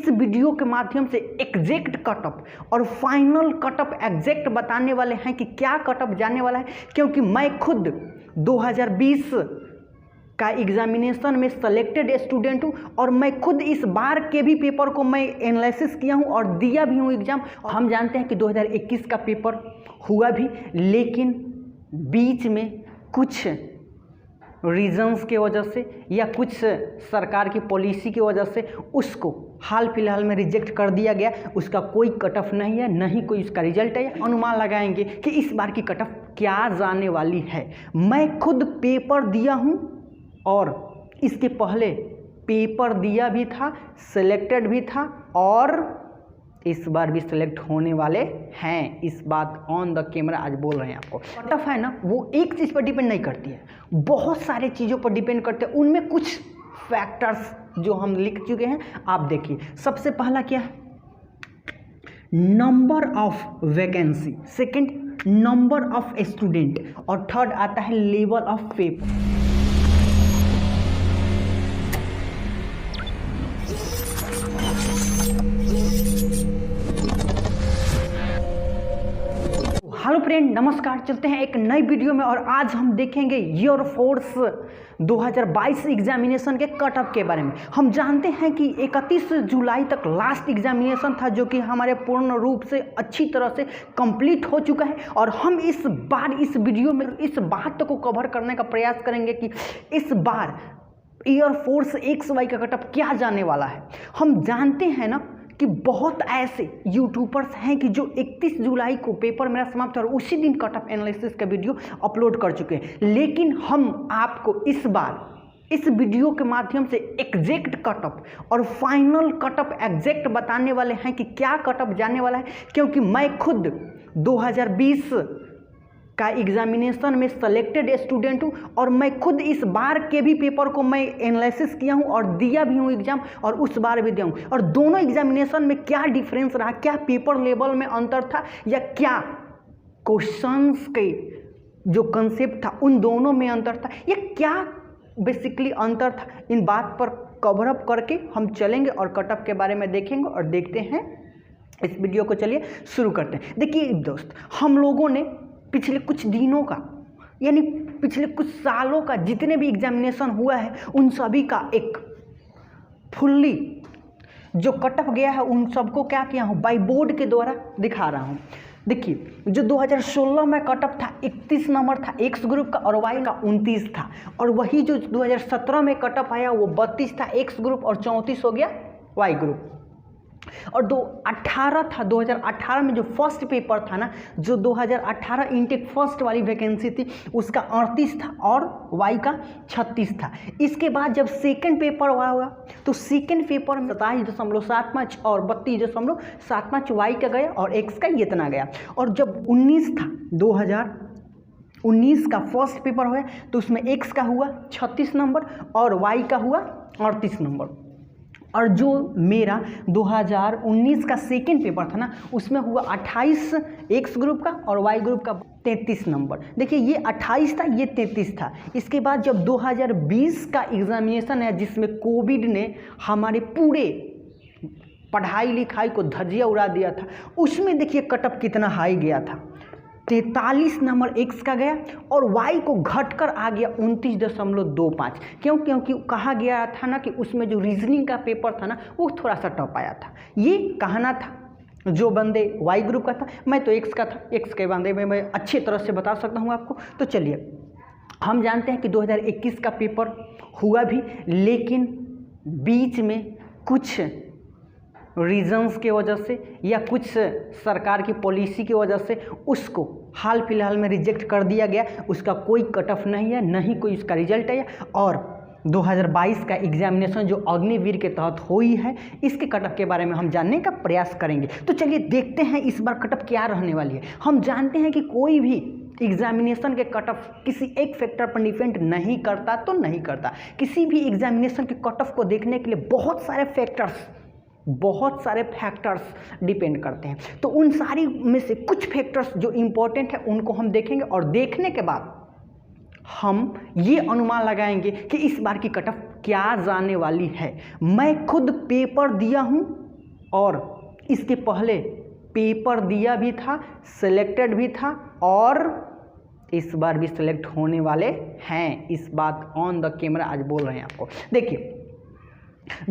इस वीडियो के माध्यम से एग्जैक्ट कटअप और फाइनल कटअप एग्जैक्ट बताने वाले हैं कि क्या कटअप जाने वाला है, क्योंकि मैं खुद 2020 का एग्जामिनेशन में सेलेक्टेड स्टूडेंट हूँ और मैं खुद इस बार के भी पेपर को मैं एनालिसिस किया हूँ और दिया भी हूँ एग्ज़ाम। हम जानते हैं कि 2021 का पेपर हुआ भी, लेकिन बीच में कुछ रीजंस के वजह से या कुछ सरकार की पॉलिसी की वजह से उसको हाल फिलहाल में रिजेक्ट कर दिया गया। उसका कोई कटअप नहीं है, नहीं कोई उसका रिजल्ट है। अनुमान लगाएंगे कि इस बार की कटअप क्या जाने वाली है। मैं खुद पेपर दिया हूँ और इसके पहले पेपर दिया भी था, सिलेक्टेड भी था और इस बार भी सिलेक्ट होने वाले हैं। इस बात ऑन द कैमरा आज बोल रहे हैं आपको। कटअप है ना, वो एक चीज़ पर डिपेंड नहीं करती है, बहुत सारे चीज़ों पर डिपेंड करते हैं। उनमें कुछ फैक्टर्स जो हम लिख चुके हैं आप देखिए। सबसे पहला क्या है, number of vacancy, second number of student और थर्ड आता है level of paper. Hello friend, नमस्कार। चलते हैं एक नई वीडियो में और आज हम देखेंगे ईयर फोर्स 2022 एग्जामिनेशन के कटअप के बारे में। हम जानते हैं कि 31 जुलाई तक लास्ट एग्जामिनेशन था, जो कि हमारे पूर्ण रूप से अच्छी तरह से कंप्लीट हो चुका है और हम इस बार इस वीडियो में इस बात को कवर करने का प्रयास करेंगे कि इस बार ईयर फोर्स XY का कटअप क्या जाने वाला है। हम जानते हैं ना कि बहुत ऐसे यूट्यूबर्स हैं कि जो 31 जुलाई को पेपर मेरा समाप्त और उसी दिन कटअप एनालिसिस का वीडियो अपलोड कर चुके हैं, लेकिन हम आपको इस बार इस वीडियो के माध्यम से एग्जैक्ट कटअप और फाइनल कटअप एग्जैक्ट बताने वाले हैं कि क्या कटअप जाने वाला है, क्योंकि मैं खुद 2020 का एग्जामिनेशन में सेलेक्टेड स्टूडेंट हूँ और मैं खुद इस बार के भी पेपर को मैं एनालिसिस किया हूँ और दिया भी हूँ एग्ज़ाम और उस बार भी दिया हूँ। और दोनों एग्जामिनेशन में क्या डिफरेंस रहा, क्या पेपर लेवल में अंतर था या क्या क्वेश्चंस के जो कंसेप्ट था उन दोनों में अंतर था या क्या बेसिकली अंतर था, इन बात पर कवर अप करके हम चलेंगे और कटअप के बारे में देखेंगे और देखते हैं इस वीडियो को। चलिए शुरू करते हैं। देखिए दोस्त, हम लोगों ने पिछले कुछ दिनों का यानी पिछले कुछ सालों का जितने भी एग्जामिनेशन हुआ है उन सभी का एक फुल्ली जो कटअप गया है उन सबको क्या किया हूँ बाई बोर्ड के द्वारा दिखा रहा हूँ। देखिए, जो 2016 में कटअप था 31 नंबर था एक्स ग्रुप का और वाई का 29 था, और वही जो 2017 में कटअप आया वो 32 था एक्स ग्रुप और 34 हो गया वाई ग्रुप। और 2018 में जो फर्स्ट पेपर था ना, जो 2018 इनटेक फर्स्ट वाली वैकेंसी थी उसका 38 था और वाई का 36 था। इसके बाद जब सेकंड पेपर हुआ तो सेकंड पेपर में 27.75 और 32.75 वाई का गया और एक्स का इतना गया। और जब 19 था 2019 का फर्स्ट पेपर हुआ तो उसमें एक्स का हुआ 36 नंबर और वाई का हुआ 38 नंबर। और जो मेरा 2019 का सेकेंड पेपर था ना उसमें हुआ 28 एक्स ग्रुप का और वाई ग्रुप का 33 नंबर। देखिए, ये 28 था, ये 33 था। इसके बाद जब 2020 का एग्जामिनेशन है जिसमें कोविड ने हमारे पूरे पढ़ाई लिखाई को धज्जियां उड़ा दिया था, उसमें देखिए कटअप कितना हाई गया था, 43 नंबर एक्स का गया और वाई को घटकर आ गया 29.25। क्योंकि कहा गया था ना कि उसमें जो रीजनिंग का पेपर था ना वो थोड़ा सा टफ आया था। ये कहना था जो बंदे वाई ग्रुप का था, मैं तो एक्स का था, एक्स के बंदे में मैं अच्छी तरह से बता सकता हूँ आपको। तो चलिए, हम जानते हैं कि 2021 का पेपर हुआ भी, लेकिन बीच में कुछ रीजंस के वजह से या कुछ सरकार की पॉलिसी की वजह से उसको हाल फिलहाल में रिजेक्ट कर दिया गया। उसका कोई कटअप नहीं है, नहीं कोई उसका रिजल्ट है। और 2022 का एग्जामिनेशन जो अग्निवीर के तहत हुई है, इसके कटअप के बारे में हम जानने का प्रयास करेंगे। तो चलिए देखते हैं इस बार कटअप क्या रहने वाली है। हम जानते हैं कि कोई भी एग्जामिनेशन के कटअप किसी एक फैक्टर पर डिपेंड नहीं करता तो नहीं करता। किसी भी एग्जामिनेशन के कटअप को देखने के लिए बहुत सारे फैक्टर्स डिपेंड करते हैं। तो उन सारी में से कुछ फैक्टर्स जो इम्पोर्टेंट है उनको हम देखेंगे और देखने के बाद हम ये अनुमान लगाएंगे कि इस बार की कटअप क्या जाने वाली है। मैं खुद पेपर दिया हूँ और इसके पहले पेपर दिया भी था, सिलेक्टेड भी था और इस बार भी सिलेक्ट होने वाले हैं। इस बात ऑन द कैमरा आज बोल रहे हैं आपको। देखिए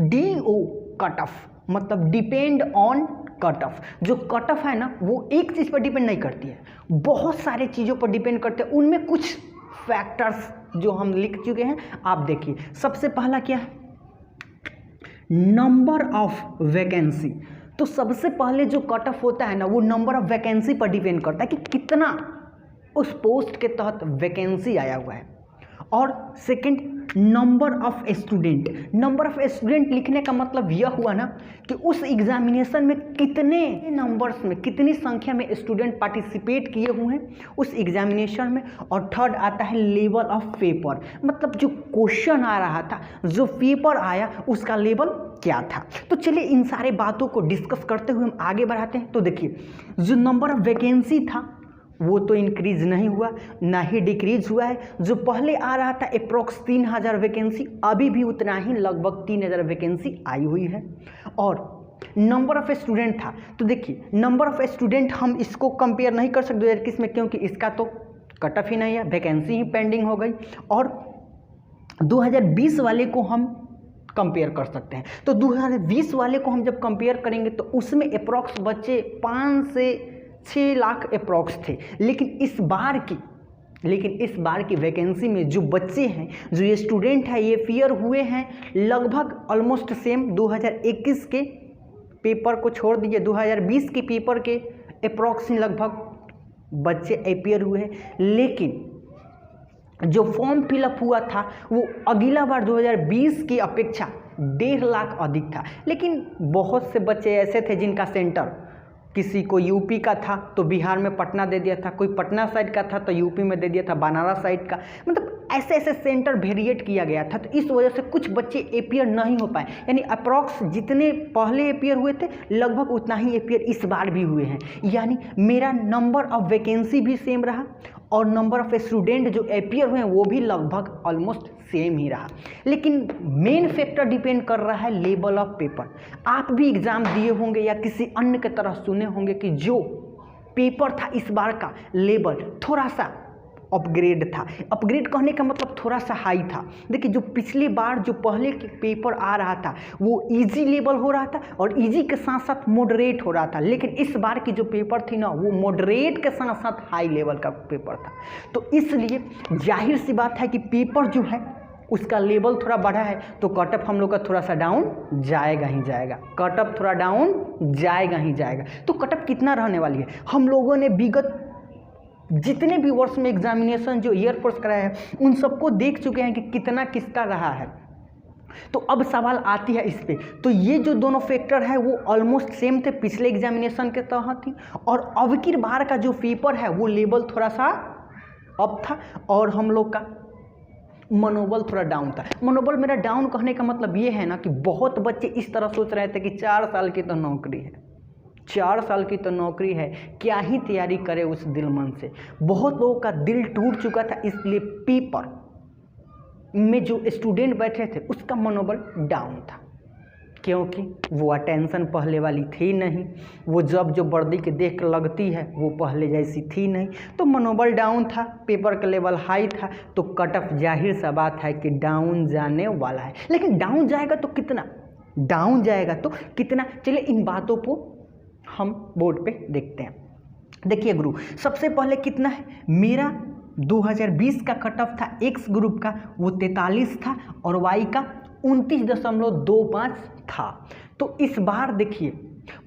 DO कट ऑफ मतलब डिपेंड ऑन कट ऑफ। जो कट ऑफ है ना वो एक चीज़ पर डिपेंड नहीं करती है, बहुत सारे चीज़ों पर डिपेंड करते हैं। उनमें कुछ फैक्टर्स जो हम लिख चुके हैं आप देखिए। सबसे पहला क्या है, नंबर ऑफ वैकेंसी। तो सबसे पहले जो कट ऑफ होता है ना वो नंबर ऑफ वैकेंसी पर डिपेंड करता है कि कितना उस पोस्ट के तहत वैकेंसी आया हुआ है। और second number of student. Number of student लिखने का मतलब यह हुआ ना कि उस एग्जामिनेशन में कितने नंबर्स में, कितनी संख्या में स्टूडेंट पार्टिसिपेट किए हुए हैं उस एग्जामिनेशन में। और थर्ड आता है लेवल ऑफ पेपर, मतलब जो क्वेश्चन आ रहा था, जो पेपर आया उसका लेवल क्या था। तो चलिए इन सारे बातों को डिस्कस करते हुए हम आगे बढ़ाते हैं। तो देखिए जो नंबर ऑफ वैकेंसी था वो तो इंक्रीज नहीं हुआ, ना ही डिक्रीज हुआ है। जो पहले आ रहा था अप्रॉक्स 3000 वैकेंसी, अभी भी उतना ही लगभग 3000 वैकेंसी आई हुई है। और नंबर ऑफ स्टूडेंट था, तो देखिए नंबर ऑफ स्टूडेंट हम इसको कंपेयर नहीं कर सकते 2021 में, क्योंकि इसका तो कट ऑफ ही नहीं है, वैकेंसी ही पेंडिंग हो गई। और 2020 वाले को हम कंपेयर कर सकते हैं। तो 2020 वाले को हम जब कंपेयर करेंगे तो उसमें अप्रॉक्स बच्चे 5 से 6 लाख अप्रॉक्स थे। लेकिन इस बार की वैकेंसी में जो बच्चे हैं, जो ये स्टूडेंट है, ये फेयर हुए हैं लगभग ऑलमोस्ट सेम। 2021 के पेपर को छोड़ दीजिए, 2020 के पेपर के अप्रॉक्स लगभग बच्चे अपियर हुए हैं। लेकिन जो फॉर्म फिलअप हुआ था वो अगला बार 2020 की अपेक्षा 1.5 लाख अधिक था। लेकिन बहुत से बच्चे ऐसे थे जिनका सेंटर किसी को यूपी का था तो बिहार में पटना दे दिया था, कोई पटना साइड का था तो यूपी में दे दिया था, बनारस साइड का, मतलब ऐसे ऐसे सेंटर वेरिएट किया गया था। तो इस वजह से कुछ बच्चे अपियर नहीं हो पाए, यानी अप्रॉक्स जितने पहले अपियर हुए थे लगभग उतना ही अपियर इस बार भी हुए हैं। यानी मेरा नंबर ऑफ वैकेंसी भी सेम रहा और नंबर ऑफ स्टूडेंट जो अपियर हुए हैं वो भी लगभग ऑलमोस्ट सेम ही रहा। लेकिन मेन फैक्टर डिपेंड कर रहा है लेवल ऑफ पेपर। आप भी एग्ज़ाम दिए होंगे या किसी अन्य की तरह सुने होंगे कि जो पेपर था इस बार का लेवल थोड़ा सा अपग्रेड था। अपग्रेड कहने का मतलब थोड़ा सा हाई था। देखिए जो पिछली बार जो पहले के पेपर आ रहा था वो इजी लेवल हो रहा था और इजी के साथ साथ मॉडरेट हो रहा था। लेकिन इस बार की जो पेपर थी ना वो मॉडरेट के साथ साथ हाई लेवल का पेपर था। तो इसलिए जाहिर सी बात है कि पेपर जो है उसका लेवल थोड़ा बढ़ा है तो कट ऑफ हम लोग का थोड़ा सा डाउन जाएगा ही जाएगा। कट ऑफ थोड़ा डाउन जाएगा ही जाएगा। तो कट ऑफ कितना रहने वाली है, हम लोगों ने विगत जितने भी वर्ष में एग्जामिनेशन जो एयरफोर्स कराया है उन सबको देख चुके हैं कि कितना किसका रहा है। तो अब सवाल आती है इस पे। तो ये जो दोनों फैक्टर है वो ऑलमोस्ट सेम थे पिछले एग्जामिनेशन के तहत ही, और अब की बार का जो पेपर है वो लेवल थोड़ा सा अप था और हम लोग का मनोबल थोड़ा डाउन था। मनोबल मेरा डाउन कहने का मतलब ये है ना कि बहुत बच्चे इस तरह सोच रहे थे कि 4 साल की तो नौकरी है, 4 साल की तो नौकरी है, क्या ही तैयारी करे उस दिल मन से। बहुत लोगों का दिल टूट चुका था, इसलिए पेपर में जो स्टूडेंट बैठे थे उसका मनोबल डाउन था, क्योंकि वो अटेंशन पहले वाली थी नहीं, वो जब जो वर्दी के देख लगती है वो पहले जैसी थी नहीं, तो मनोबल डाउन था। पेपर का लेवल हाई था तो कट ऑफ जाहिर सा बात है कि डाउन जाने वाला है। लेकिन डाउन जाएगा तो कितना, डाउन जाएगा तो कितना, चलिए इन बातों को हम बोर्ड पे देखते हैं। देखिए गुरु, सबसे पहले कितना है, मेरा 2020 का कट ऑफ था एक्स ग्रुप का वो 43 था और वाई का 29.25 था। तो इस बार देखिए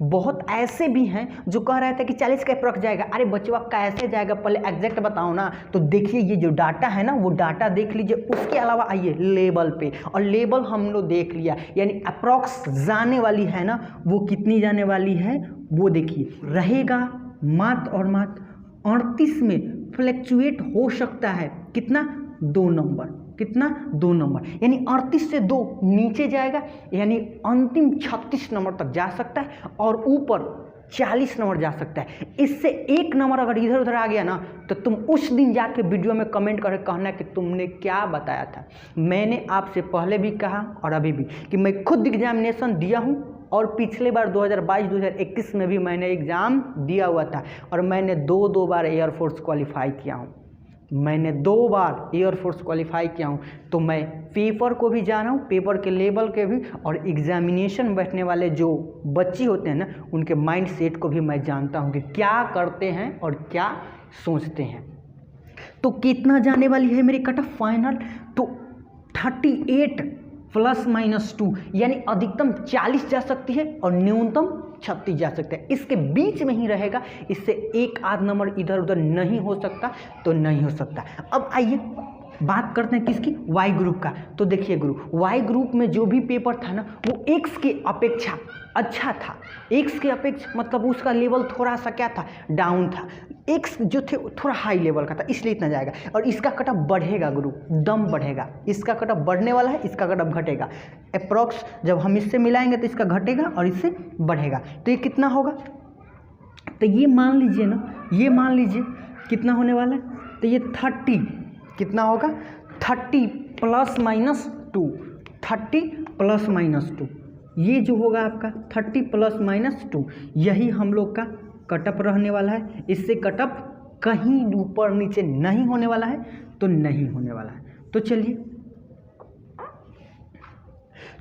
बहुत ऐसे भी हैं जो कह रहे थे कि 40 का अप्रॉक्स जाएगा। अरे बच्चों कैसे जाएगा, पहले एग्जैक्ट बताओ ना। तो देखिए ये जो डाटा है ना वो डाटा देख लीजिए। उसके अलावा आइए लेवल पे, और लेवल हम लोग देख लिया, यानी अप्रॉक्स जाने वाली है ना वो कितनी जाने वाली है वो देखिए, रहेगा मात्र और मात्र 38 में फ्लैक्चुएट हो सकता है। कितना, 2 नंबर, कितना, 2 नंबर, यानी 38 से 2 नीचे जाएगा, यानी अंतिम 36 नंबर तक जा सकता है और ऊपर 40 नंबर जा सकता है। इससे 1 नंबर अगर इधर उधर आ गया ना तो तुम उस दिन जाके वीडियो में कमेंट करके कहना कि तुमने क्या बताया था। मैंने आपसे पहले भी कहा और अभी भी कि मैं खुद एग्जामिनेशन दिया हूँ और पिछले बार 2022-2021 में भी मैंने एग्ज़ाम दिया हुआ था और मैंने दो बार एयरफोर्स क्वालिफाई किया हूँ। मैंने 2 बार एयरफोर्स क्वालिफाई किया हूँ, तो मैं पेपर को भी जाना हूँ, पेपर के लेवल के भी, और एग्जामिनेशन बैठने वाले जो बच्चे होते हैं ना, उनके माइंड सेट को भी मैं जानता हूँ कि क्या करते हैं और क्या सोचते हैं। तो कितना जाने वाली है मेरी कट ऑफ फाइनल? तो 38 ±2, यानी अधिकतम 40 जा सकती है और न्यूनतम 36 जा सकता है। इसके बीच में ही रहेगा, इससे एक आध नंबर इधर उधर नहीं हो सकता, तो नहीं हो सकता। अब आइए बात करते हैं किसकी, वाई ग्रुप का। तो देखिए गुरु, वाई ग्रुप में जो भी पेपर था ना, वो एक्स के अपेक्षा अच्छा था। एक्स के अपेक्षा मतलब उसका लेवल थोड़ा सा क्या था, डाउन था। एक्स जो थे थोड़ा हाई लेवल का था, इसलिए इतना जाएगा। और इसका कटअप बढ़ेगा गुरु, दम बढ़ेगा। इसका कटअप बढ़ने वाला है, इसका कटअप घटेगा। अप्रॉक्स जब हम इससे मिलाएंगे तो इसका घटेगा और इससे बढ़ेगा। तो ये कितना होगा, तो ये मान लीजिए ना, ये मान लीजिए कितना होने वाला है, तो ये 30 कितना होगा, 30 ±2, 30 ±2, ये जो होगा आपका 30 ±2, यही हम लोग का कटअप रहने वाला है। इससे कटअप कहीं ऊपर नीचे नहीं होने वाला है, तो नहीं होने वाला है। तो चलिए,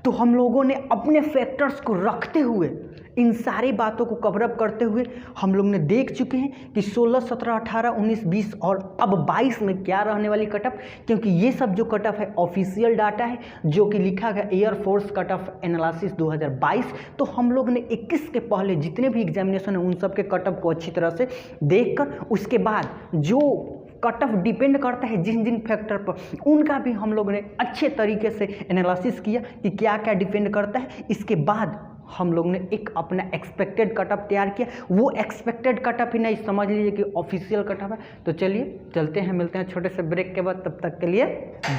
तो हम लोगों ने अपने फैक्टर्स को रखते हुए, इन सारी बातों को कवर अप करते हुए हम लोग ने देख चुके हैं कि 16, 17, 18, 19, 20 और अब 22 में क्या रहने वाली कटअप। क्योंकि ये सब जो कटअप है ऑफिशियल डाटा है, जो कि लिखा गया एयरफोर्स कटअप एनालिसिस 2022। तो हम लोग ने 21 के पहले जितने भी एग्जामिनेशन है उन सब के कटअप को अच्छी तरह से देखकर, उसके बाद जो कटअप डिपेंड करता है जिन जिन फैक्टर पर, उनका भी हम लोग ने अच्छे तरीके से एनालिसिस किया कि क्या क्या डिपेंड करता है। इसके बाद हम लोग ने एक अपना एक्सपेक्टेड कटअप तैयार किया। वो एक्सपेक्टेड कटअप ही नहीं, समझ लीजिए कि ऑफिशियल कटअप है। तो चलिए चलते हैं, मिलते हैं छोटे से ब्रेक के बाद। तब तक के लिए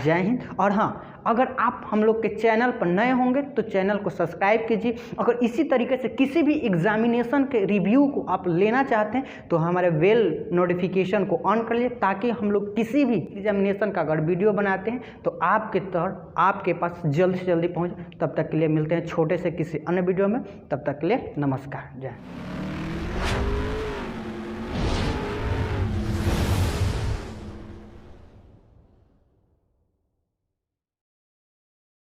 जय हिंद। और हाँ, अगर आप हम लोग के चैनल पर नए होंगे तो चैनल को सब्सक्राइब कीजिए। अगर इसी तरीके से किसी भी एग्जामिनेशन के रिव्यू को आप लेना चाहते हैं तो हमारे बेल नोटिफिकेशन को ऑन कर लीजिए, ताकि हम लोग किसी भी एग्जामिनेशन का अगर वीडियो बनाते हैं तो आपके पास जल्द से जल्दी पहुँच। तब तक के लिए मिलते हैं छोटे से किसी अन्य वीडियो में। तब तक के लिए नमस्कार, जय।